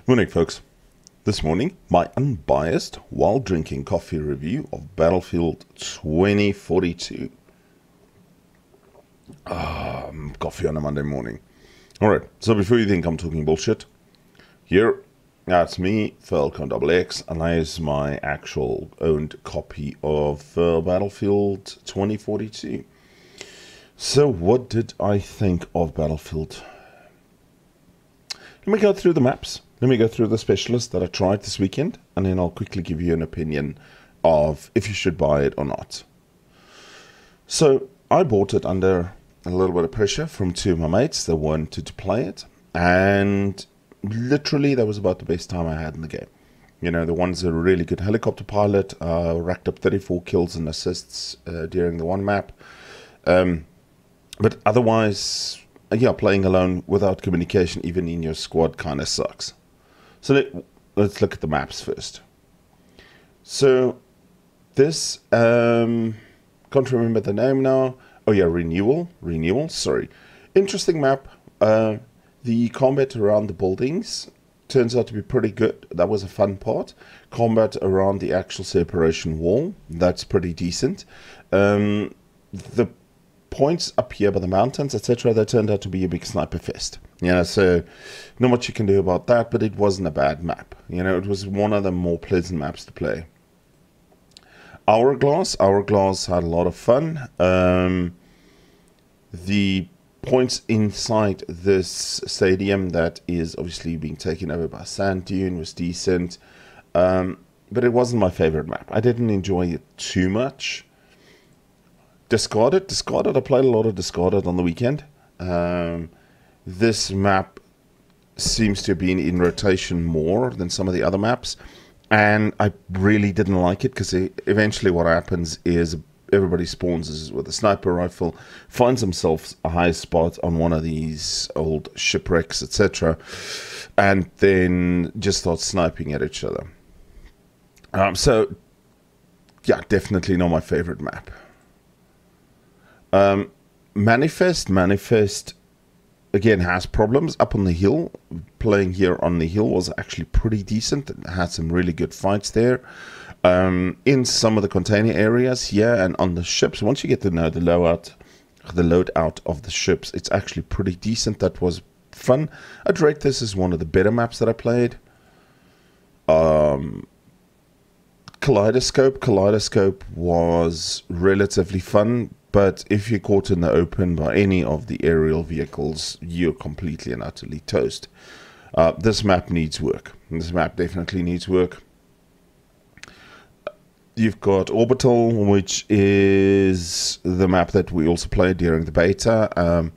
Morning, folks. This morning, my unbiased while drinking coffee review of Battlefield 2042. Coffee on a Monday morning. Alright, so before you think I'm talking bullshit, here, that's me, Falcon XX, and there's my actual owned copy of Battlefield 2042. So what did I think of Battlefield? Let me go through the maps. Let me go through the specialists that I tried this weekend, and then I'll quickly give you an opinion of if you should buy it or not. So I bought it under a little bit of pressure from two of my mates that wanted to play it, and literally that was about the best time I had in the game. You know, the one's a really good helicopter pilot, racked up 34 kills and assists during the one map. But otherwise, yeah, playing alone without communication, even in your squad, kind of sucks. So let's look at the maps first. So this, can't remember the name now. Oh yeah, Renewal, sorry. Interesting map. The combat around the buildings turns out to be pretty good. That was a fun part. Combat around the actual separation wall, that's pretty decent. The points up here by the mountains, etc., that turned out to be a big sniper fest. Yeah, so not much you can do about that, but it wasn't a bad map. You know, it was one of the more pleasant maps to play. Hourglass had a lot of fun. The points inside this stadium that is obviously being taken over by Sand Dune was decent, but it wasn't my favorite map. I didn't enjoy it too much. Discarded, I played a lot of Discarded on the weekend. This map seems to have been in rotation more than some of the other maps, and I really didn't like it because eventually what happens is everybody spawns with a sniper rifle, finds themselves a high spot on one of these old shipwrecks, etc., and then just starts sniping at each other. So, yeah, definitely not my favorite map. Manifest again has problems up on the hill. Playing here on the hill was actually pretty decent. It had some really good fights there. In some of the container areas, yeah, and on the ships, once you get to know the loadout of the ships, it's actually pretty decent. That was fun. I'd rate this as one of the better maps that I played. Kaleidoscope was relatively fun, but if you're caught in the open by any of the aerial vehicles, you're completely and utterly toast. This map needs work. This map definitely needs work. You've got Orbital, which is the map that we also played during the beta.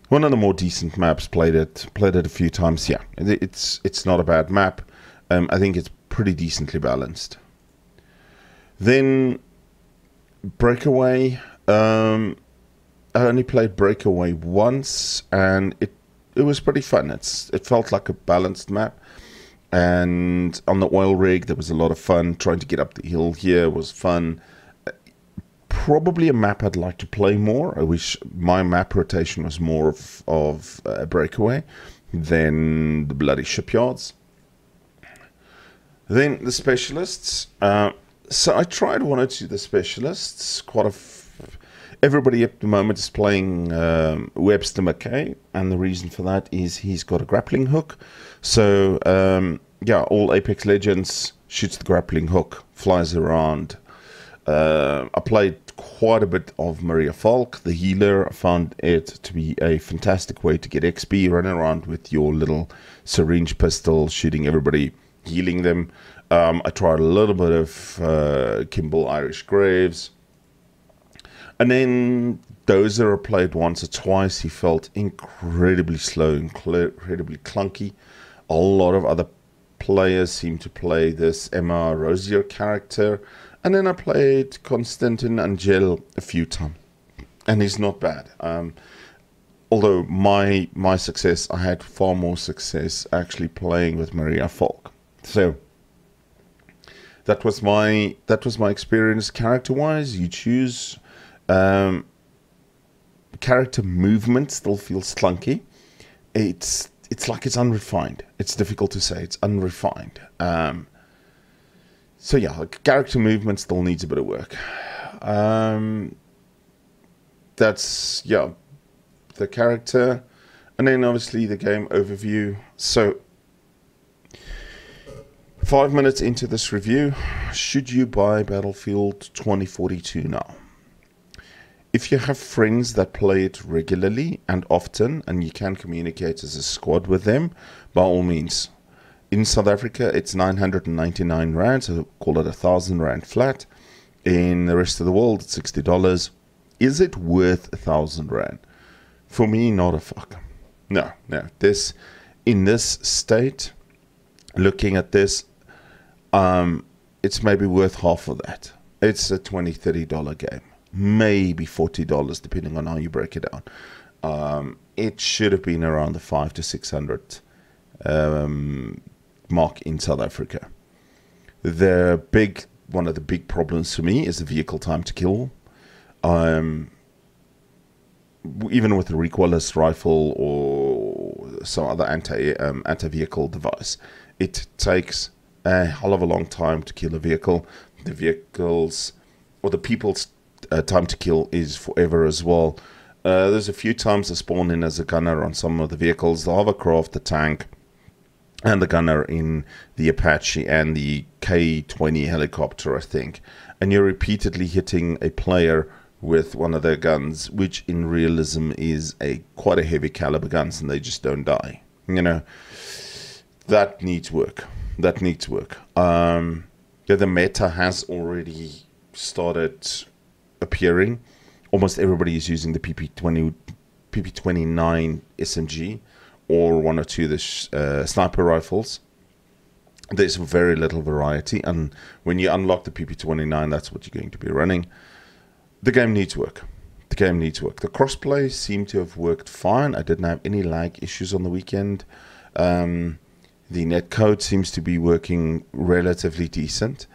One of the more decent maps. Played it a few times. Yeah, it's not a bad map. I think it's pretty decently balanced. Then Breakaway. I only played Breakaway once, and it was pretty fun. It felt like a balanced map, and on the oil rig there was a lot of fun. Trying to get up the hill here was fun. Probably a map I'd like to play more. I wish my map rotation was more of Breakaway than the bloody shipyards. Then the specialists. So I tried one or two of the specialists. Everybody at the moment is playing Webster McKay, and the reason for that is he's got a grappling hook. So yeah, all Apex Legends shoots the grappling hook, flies around. I played quite a bit of Maria Falk, the healer. I found it to be a fantastic way to get XP, running around with your little syringe pistol, shooting everybody, healing them. I tried a little bit of Kimball Irish Graves. And then Dozer I played once or twice. He felt incredibly slow, incredibly clunky. A lot of other players seem to play this Emma Rosier character. And then I played Konstantin Angel a few times. And he's not bad. Although my success, I had far more success actually playing with Maria Falk. So that was my experience character-wise. You choose. Character movement still feels clunky. It's it's like it's unrefined. It's difficult to say. It's unrefined. So yeah, like character movement still needs a bit of work. That's, yeah, the character. And then obviously the game overview. So 5 minutes into this review, should you buy Battlefield 2042 now? If you have friends that play it regularly and often, and you can communicate as a squad with them, by all means. In South Africa, it's 999 Rand, so call it 1,000 Rand flat. In the rest of the world, it's $60. Is it worth 1,000 Rand? For me, not a fuck. No. This, in this state, looking at this, it's maybe worth half of that. It's a $20, $30 game. Maybe $40, depending on how you break it down. It should have been around the 500 to 600 mark in South Africa. One of the big problems for me is the vehicle time to kill. Even with a recoilless rifle or some other anti-vehicle device, it takes a hell of a long time to kill a vehicle. The vehicles or the people's time to kill is forever as well. There's a few times I spawn in as a gunner on some of the vehicles, the hovercraft, the tank, and the gunner in the Apache and the K-20 helicopter, I think. And you're repeatedly hitting a player with one of their guns, which in realism is quite a heavy caliber guns, and they just don't die. You know, that needs work. That needs work. The meta has already started appearing. Almost everybody is using the PP29 SMG or one or two of the sniper rifles. There's very little variety, and when you unlock the PP29, that's what you're going to be running. The game needs work. The game needs work. The crossplay seemed to have worked fine. I didn't have any lag issues on the weekend. The netcode seems to be working relatively decent.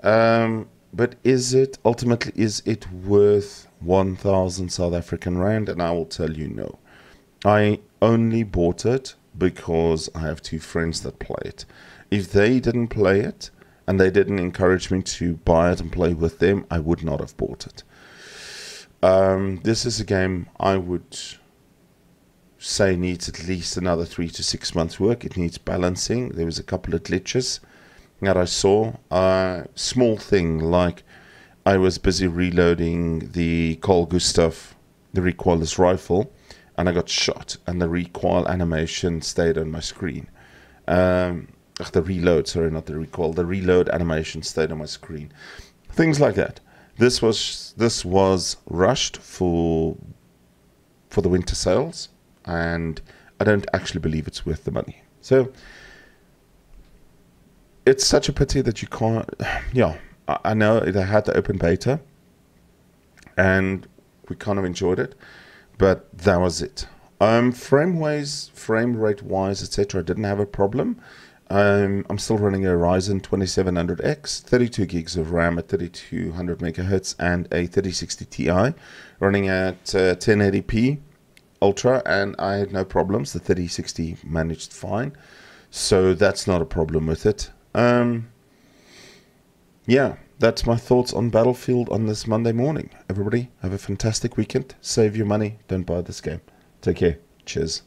But is it worth 1,000 South African Rand? And I will tell you no. I only bought it because I have two friends that play it. If they didn't play it and they didn't encourage me to buy it and play with them, I would not have bought it. This is a game I would say needs at least another 3 to 6 months work. It needs balancing. There was a couple of glitches that I saw. Small thing like I was busy reloading the Carl Gustav, the recoilless rifle, and I got shot, and the recoil animation stayed on my screen. The reload, sorry, not the recoil. The reload animation stayed on my screen. Things like that. This was rushed for the winter sales, and I don't actually believe it's worth the money. So it's such a pity that you can't. Yeah, I know they had the open beta, and we kind of enjoyed it, but that was it. Frame rate wise, etc., I didn't have a problem. I'm still running a Ryzen 2700X, 32 gigs of RAM at 3200 megahertz, and a 3060 Ti running at 1080p Ultra, and I had no problems. The 3060 managed fine, so that's not a problem with it. Yeah, that's my thoughts on Battlefield on this Monday morning. Everybody, have a fantastic weekend. Save your money. Don't buy this game. Take care. Cheers.